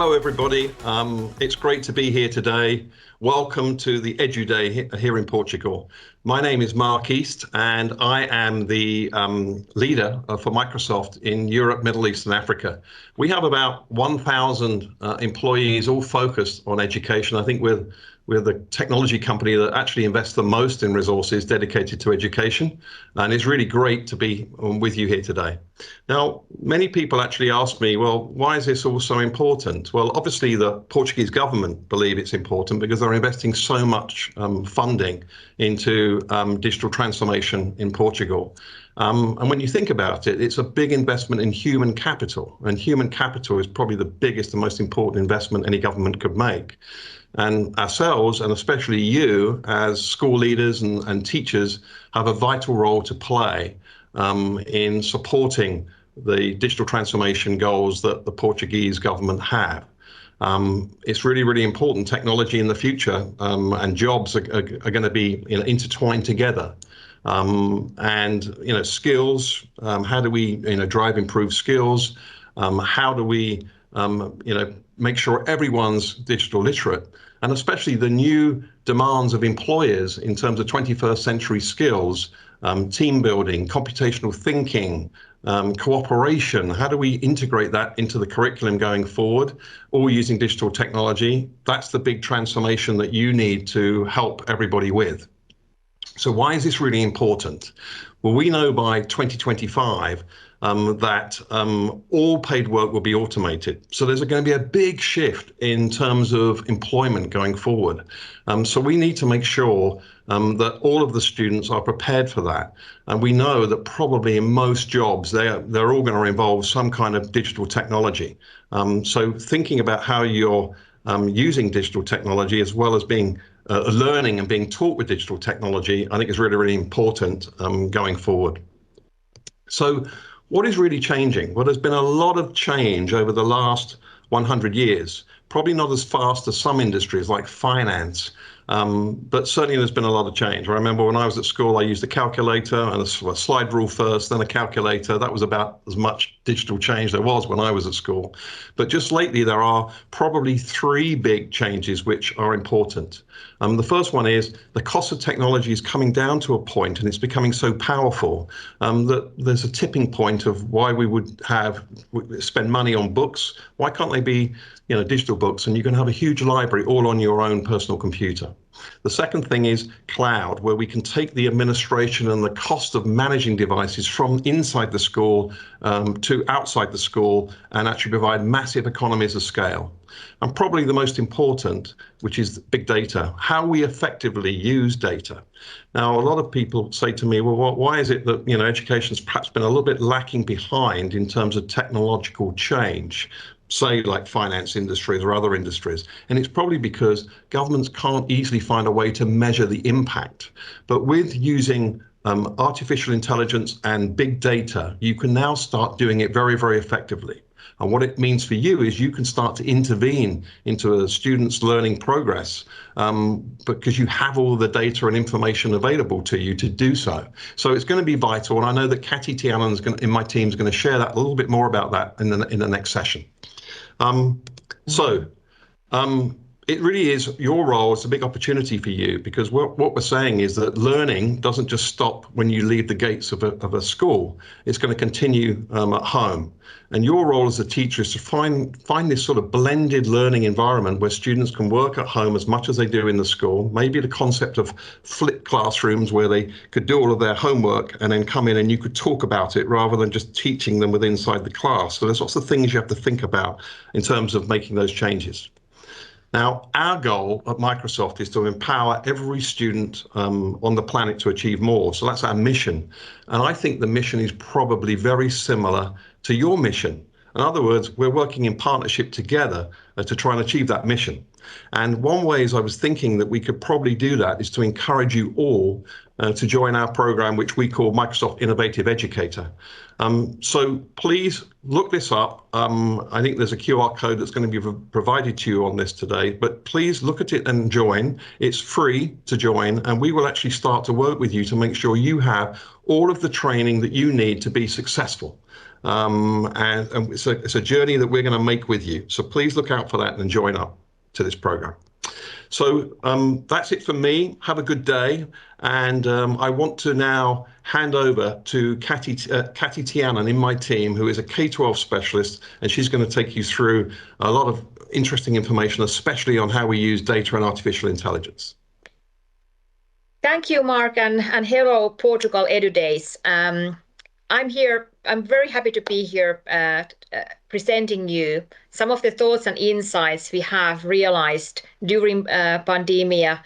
Hello, everybody. It's great to be here today. Welcome to the Edu Day here in Portugal. My name is Mark East, and I am the leader for Microsoft in Europe, Middle East, and Africa. We have about 1,000 employees, all focused on education. I think we're the technology company that actually invests the most in resources dedicated to education, and it's really great to be with you here today. Now, many people actually ask me, well, why is this all so important? Well, obviously the Portuguese government believe it's important because they're investing so much funding into digital transformation in Portugal. And when you think about it, it's a big investment in human capital, and human capital is probably the biggest and most important investment any government could make. And ourselves, and especially you as school leaders and teachers, have a vital role to play in supporting the digital transformation goals that the Portuguese government have. It's really, really important. Technology in the future and jobs are going to be intertwined together. And skills, how do we drive improved skills? How do we make sure everyone's digital literate, and especially the new demands of employers in terms of 21st century skills, team building, computational thinking, cooperation. How do we integrate that into the curriculum going forward, all using digital technology? That's the big transformation that you need to help everybody with. So why is this really important? Well, we know by 2025 that all paid work will be automated. So there's going to be a big shift in terms of employment going forward. So we need to make sure that all of the students are prepared for that. And we know that probably in most jobs, they're all going to involve some kind of digital technology. So thinking about how you're using digital technology as well as being learning and being taught with digital technology, I think is really, really important going forward. So what is really changing? Well, there's been a lot of change over the last 100 years, probably not as fast as some industries like finance, but certainly there's been a lot of change. I remember when I was at school, I used a calculator and a slide rule first, then a calculator. That was about as much digital change there was when I was at school. But just lately, there are probably three big changes which are important. The first one is the cost of technology is coming down to a point, and it's becoming so powerful that there's a tipping point of why we would spend money on books. Why can't they be digital books, and you can have a huge library all on your own personal computer? The second thing is cloud, where we can take the administration and the cost of managing devices from inside the school to outside the school and actually provide massive economies of scale. And probably the most important, which is big data, how we effectively use data. Now, a lot of people say to me, well, why is it that education's perhaps been a little bit lacking behind in terms of technological change, say like finance industries or other industries? And it's probably because governments can't easily find a way to measure the impact. But with using artificial intelligence and big data, you can now start doing it very, very effectively. And what it means for you is you can start to intervene into a student's learning progress because you have all the data and information available to you to do so. So it's going to be vital. And I know that Kati Tiainen in my team is going to share that a little bit more about that in the next session. It really is your role. It's a big opportunity for you because what we're saying is that learning doesn't just stop when you leave the gates of a school. It's going to continue at home. And your role as a teacher is to find this sort of blended learning environment where students can work at home as much as they do in the school. Maybe the concept of flipped classrooms where they could do all of their homework and then come in and you could talk about it rather than just teaching them within inside the class. So there's lots of things you have to think about in terms of making those changes. Now, our goal at Microsoft is to empower every student on the planet to achieve more. So that's our mission. And I think the mission is probably very similar to your mission. In other words, we're working in partnership together to try and achieve that mission. And one way I was thinking that we could probably do that is to encourage you all to join our program, which we call Microsoft Innovative Educator. So please look this up. I think there's a QR code that's going to be provided to you on this today, but please look at it and join. It's free to join, and we will actually start to work with you to make sure you have all of the training that you need to be successful. and it's a journey that we're going to make with you. So please look out for that and join up to this program. So that's it for me. Have a good day. And I want to now hand over to Kati Tiainen in my team, who is a K12 specialist, and she's going to take you through a lot of interesting information, especially on how we use data and artificial intelligence. Thank you, Mark, and hello, Portugal Edu Days. I'm here. I'm very happy to be here presenting you some of the thoughts and insights we have realized during pandemia.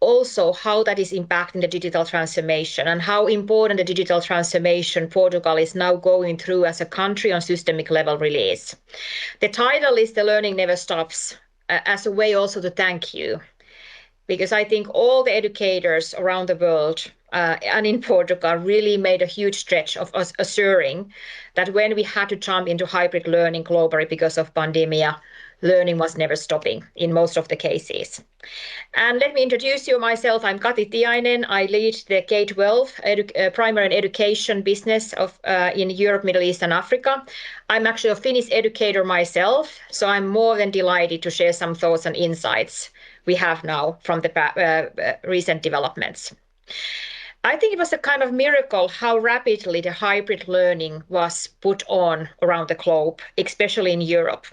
Also, how that is impacting the digital transformation and how important the digital transformation Portugal is now going through as a country on systemic level release. The title is "The Learning Never Stops," as a way also to thank you, because I think all the educators around the world and in Portugal really made a huge stretch of us assuring that when we had to jump into hybrid learning globally because of pandemia, learning was never stopping in most of the cases. And let me introduce you myself. I'm Kati Tiainen. I lead the K12 primary and education business in Europe, Middle East and Africa. I'm actually a Finnish educator myself, so I'm more than delighted to share some thoughts and insights we have now from the recent developments. I think it was a kind of miracle how rapidly the hybrid learning was put on around the globe, especially in Europe.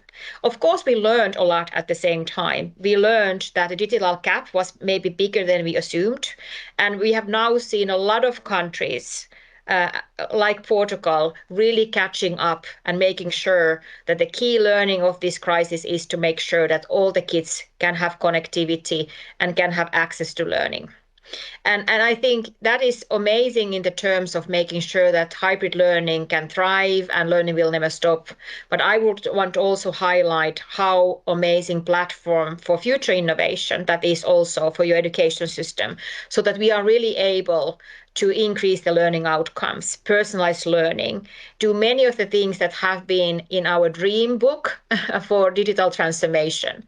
Of course, we learned a lot at the same time. We learned that the digital gap was maybe bigger than we assumed. And we have now seen a lot of countries like Portugal really catching up and making sure that the key learning of this crisis is to make sure that all the kids can have connectivity and can have access to learning. And I think that is amazing in the terms of making sure that hybrid learning can thrive and learning will never stop. But I would want to also highlight how amazing platform for future innovation that is also for your education system, so that we are really able to increase the learning outcomes, personalized learning, do many of the things that have been in our dream book for digital transformation.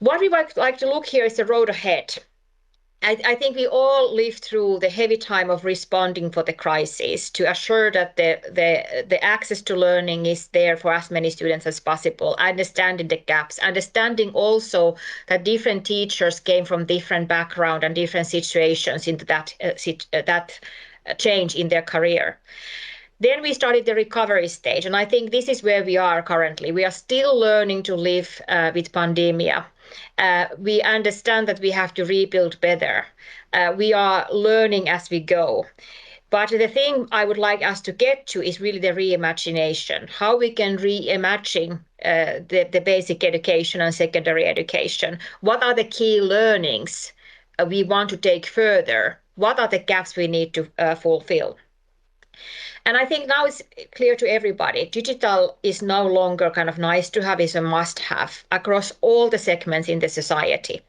What we would like to look here is the road ahead. I think we all lived through the heavy time of responding for the crisis to assure that the access to learning is there for as many students as possible, understanding the gaps, understanding also that different teachers came from different background and different situations into that change in their career. Then we started the recovery stage, and I think this is where we are currently. We are still learning to live with pandemia. We understand that we have to rebuild better. We are learning as we go. But the thing I would like us to get to is really the reimagination, how we can reimagine the basic education and secondary education. What are the key learnings we want to take further? What are the gaps we need to fulfill? And I think now it's clear to everybody, digital is no longer kind of nice to have, it's a must have across all the segments in the society.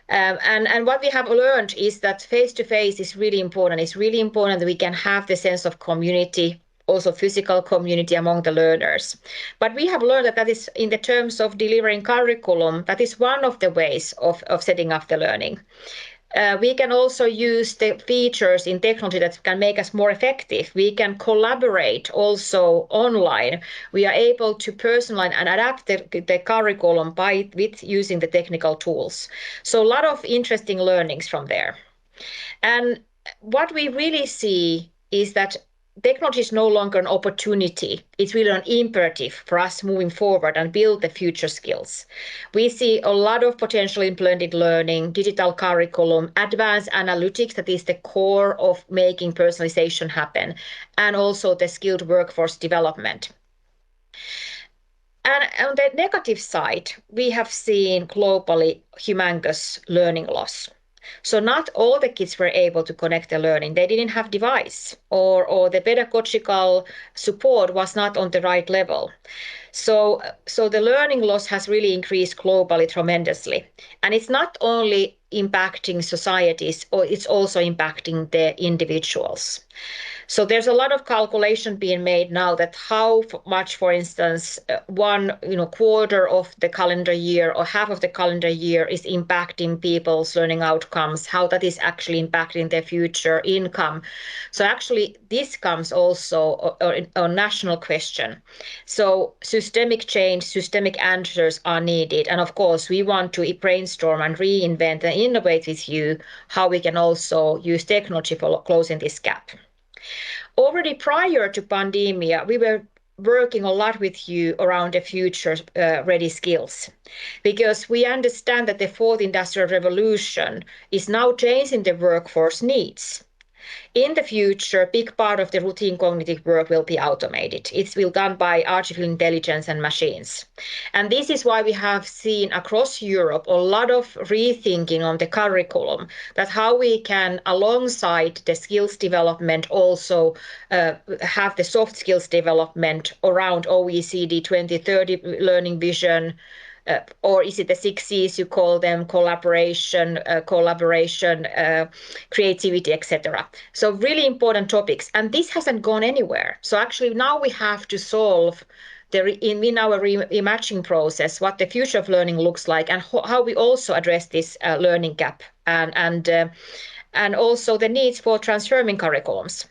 And what we have learned is that face-to-face is really important. It's really important that we can have the sense of community, also physical community among the learners. But we have learned that is in the terms of delivering curriculum, that is one of the ways of setting up the learning. We can also use the features in technology that can make us more effective. We can collaborate also online. We are able to personalize and adapt the curriculum with using the technical tools. So a lot of interesting learnings from there. And what we really see is that technology is no longer an opportunity. It's really an imperative for us moving forward and build the future skills. We see a lot of potential in blended learning, digital curriculum, advanced analytics, that is the core of making personalization happen, and also the skilled workforce development. And on the negative side, we have seen globally humongous learning loss. So not all the kids were able to connect the learning. They didn't have device or the pedagogical support was not on the right level. So the learning loss has really increased globally tremendously. And it's not only impacting societies, or it's also impacting the individuals. So there's a lot of calculation being made now that how much, for instance, one quarter of the calendar year or half of the calendar year is impacting people's learning outcomes, how that is actually impacting their future income. So actually, this comes also a national question. So systemic change, systemic answers are needed. And of course, we want to brainstorm and reinvent and innovate with you how we can also use technology for closing this gap. Already prior to pandemia, we were working a lot with you around the future ready skills, because we understand that the fourth industrial revolution is now changing the workforce needs. In the future, a big part of the routine cognitive work will be automated. It will be done by artificial intelligence and machines. And this is why we have seen across Europe a lot of rethinking on the curriculum, that how we can, alongside the skills development, also have the soft skills development around OECD 2030 learning vision, or is it the 6 C's you call them: collaboration, creativity, etc. So really important topics, and this hasn't gone anywhere. So actually now we have to solve in our reimagining process what the future of learning looks like, and how we also address this learning gap, and also the needs for transforming curriculums.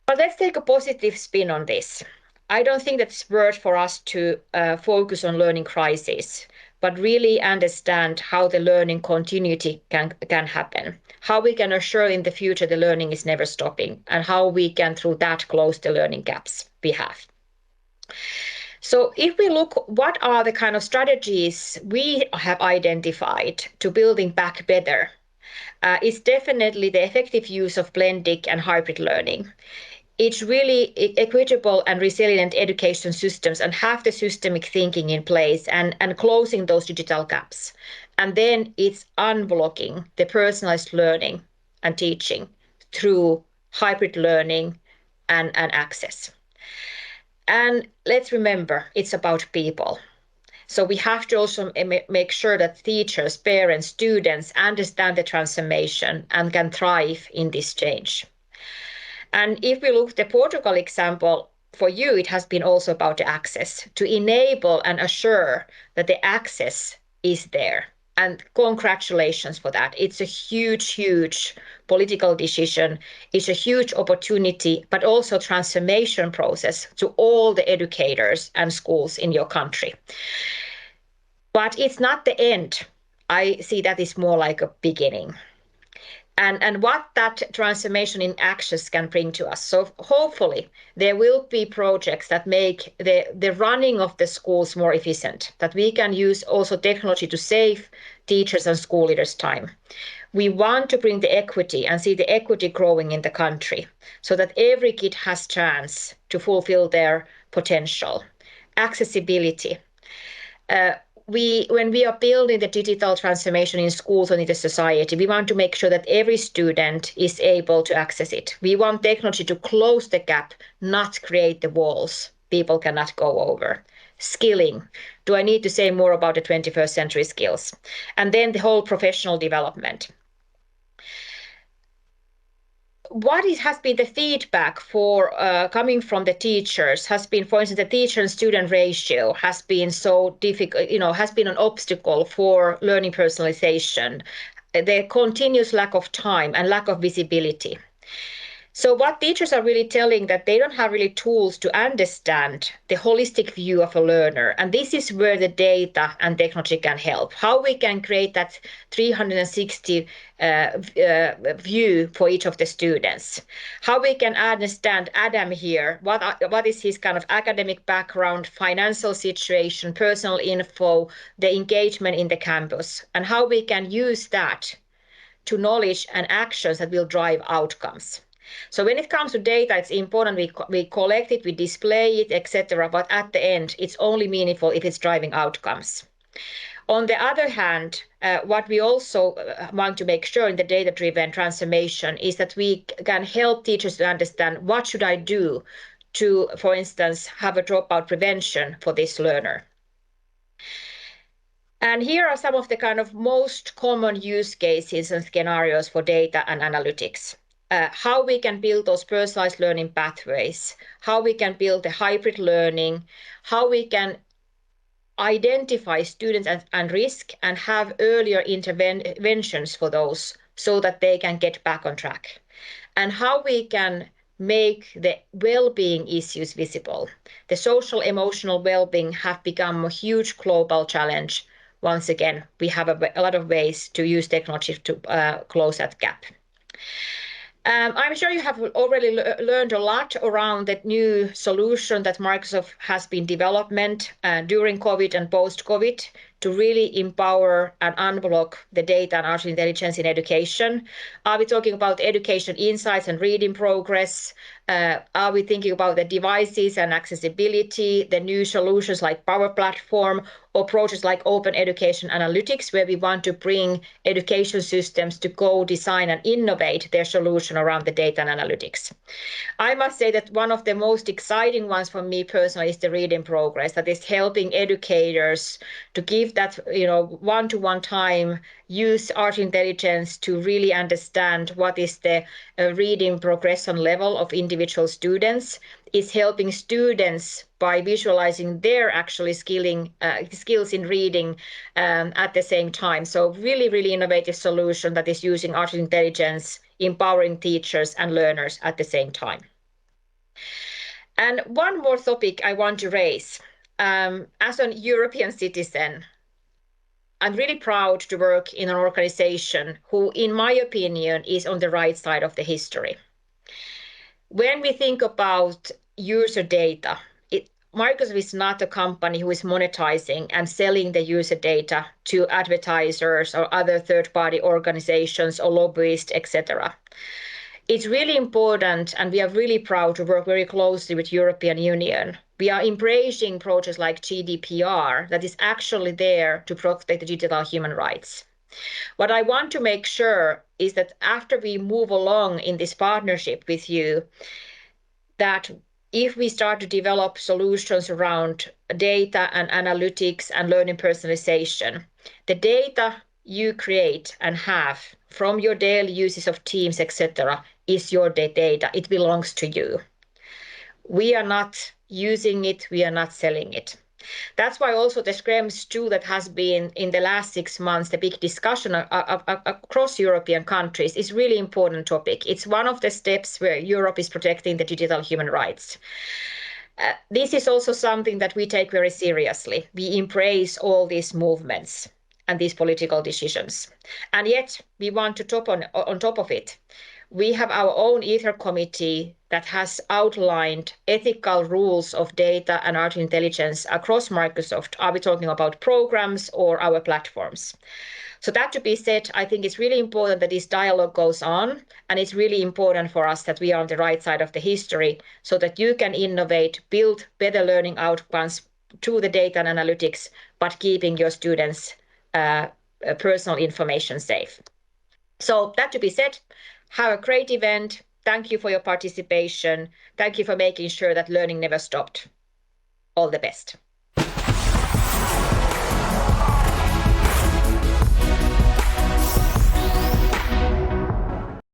But let's take a positive spin on this. I don't think that's worth for us to focus on learning crisis, but really understand how the learning continuity can happen, how we can assure in the future the learning is never stopping, and how we can through that close the learning gaps we have. So if we look, what are the kind of strategies we have identified to building back better, it's definitely the effective use of blended and hybrid learning. It's really equitable and resilient education systems, and have the systemic thinking in place and closing those digital gaps. And then it's unblocking the personalized learning and teaching through hybrid learning and access. And let's remember, it's about people. So we have to also make sure that teachers, parents, students understand the transformation and can thrive in this change. And if we look at the Portugal example, for you, it has been also about the access, to enable and assure that the access is there. And congratulations for that. It's a huge, huge political decision. It's a huge opportunity, but also transformation process to all the educators and schools in your country. But it's not the end. I see that is more like a beginning. And what that transformation in actions can bring to us. So hopefully there will be projects that make the running of the schools more efficient, that we can use also technology to save teachers and school leaders time. We want to bring the equity and see the equity growing in the country, so that every kid has chance to fulfill their potential. Accessibility. When we are building the digital transformation in schools and in the society, we want to make sure that every student is able to access it. We want technology to close the gap, not create the walls people cannot go over. Skilling. Do I need to say more about the 21st century skills? And then the whole professional development. What has been the feedback for coming from the teachers has been, for instance, the teacher and student ratio has been so difficult, has been an obstacle for learning personalization, the continuous lack of time and lack of visibility. So what teachers are really telling that they don't have really tools to understand the holistic view of a learner. And this is where the data and technology can help. How we can create that 360 view for each of the students. How we can understand Adam here, what is his kind of academic background, financial situation, personal info, the engagement in the campus, and how we can use that to knowledge and actions that will drive outcomes. So when it comes to data, it's important we collect it, we display it, etc. But at the end, it's only meaningful if it's driving outcomes. On the other hand, what we also want to make sure in the data-driven transformation is that we can help teachers to understand what should I do to, for instance, have a dropout prevention for this learner. And here are some of the kind of most common use cases and scenarios for data and analytics. How we can build those personalized learning pathways, how we can build the hybrid learning, how we can identify students and risk and have earlier interventions for those so that they can get back on track, and how we can make the well-being issues visible. The social emotional well-being have become a huge global challenge. Once again, we have a lot of ways to use technology to close that gap. I'm sure you have already learned a lot around that new solution that Microsoft has been developing during COVID and post-COVID to really empower and unblock the data and artificial intelligence in education. Are we talking about education insights and reading progress? Are we thinking about the devices and accessibility, the new solutions like Power Platform, or projects like Open Education Analytics, where we want to bring education systems to co-design and innovate their solution around the data and analytics? I must say that one of the most exciting ones for me personally is the reading progress, that is helping educators to give that one-to-one time, use artificial intelligence to really understand what is the reading progression level of individual students, is helping students by visualizing their actually skills in reading at the same time. So really, really innovative solution that is using artificial intelligence, empowering teachers and learners at the same time. And one more topic I want to raise. As a European citizen, I'm really proud to work in an organization who, in my opinion, is on the right side of the history. When we think about user data, Microsoft is not a company who is monetizing and selling the user data to advertisers or other third-party organizations or lobbyists, etc. It's really important, and we are really proud to work very closely with European Union. We are embracing projects like GDPR that is actually there to protect the digital human rights. What I want to make sure is that after we move along in this partnership with you, that if we start to develop solutions around data and analytics and learning personalization, the data you create and have from your daily uses of Teams, etc., is your data. It belongs to you. We are not using it. We are not selling it. That's why also the Schrems 2 that has been in the last 6 months, the big discussion across European countries is really important topic. It's one of the steps where Europe is protecting the digital human rights. This is also something that we take very seriously. We embrace all these movements and these political decisions. And yet we want to on top of it, we have our own Ether committee that has outlined ethical rules of data and artificial intelligence across Microsoft. Are we talking about programs or our platforms? So that to be said, I think it's really important that this dialogue goes on, and it's really important for us that we are on the right side of the history so that you can innovate, build better learning outcomes through the data and analytics, but keeping your students' personal information safe. So that to be said, have a great event. Thank you for your participation. Thank you for making sure that learning never stopped. All the best.